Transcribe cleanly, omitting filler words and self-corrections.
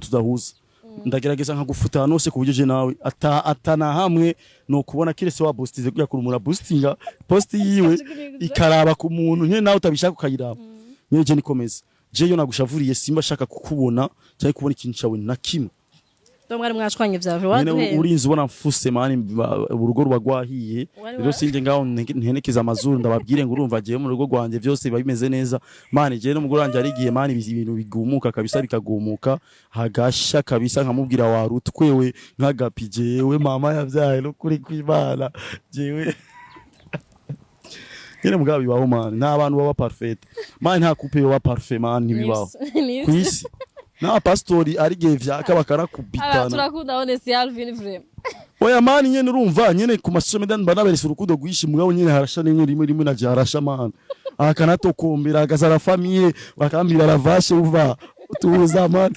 tudahuza ndagerageza nkagufuta nose kuburyo je nawe atana hamwe no kubona kirese wa boostize kuya kurumura boostinga post yiwe ikaraba ku muntu nyene nawe utabishaka ukayiraba nyene je nikomeza je yo nagushavuriye simba shaka kukubona cyangwa kubona ikintu cyawe na kimwe mwari mwashwanye vyaje waduhe urinzi ubona mfuse mani urugo rwagwahiye rero sinje ngaho ntenekeza amazuru ndababwire ngo urumva giye mu rugo rwanje byose biba bimeze neza mani je no mugoro wanje arigiye mani ibintu bigumuka kabisa bikagumuka hagasha kabisa nkamubwira warutwewe nkagapi jewe mama yavyaye no kuri kwibana jewe Yene mugabi baho mani nta bantu baba parfait mani nta couple baba parfait mani bibaho kwisi na pastori arigiye vyaka bakarakubitana turakunda honest Alvin vrem oya mani nyene urumva nyene ku masome dan banaberese urukundo gwishi mugabo nyene harasha n'inyo rimwe na jarasha mani akanato kumbira agazara famille bakambira ravashe uva tuza mani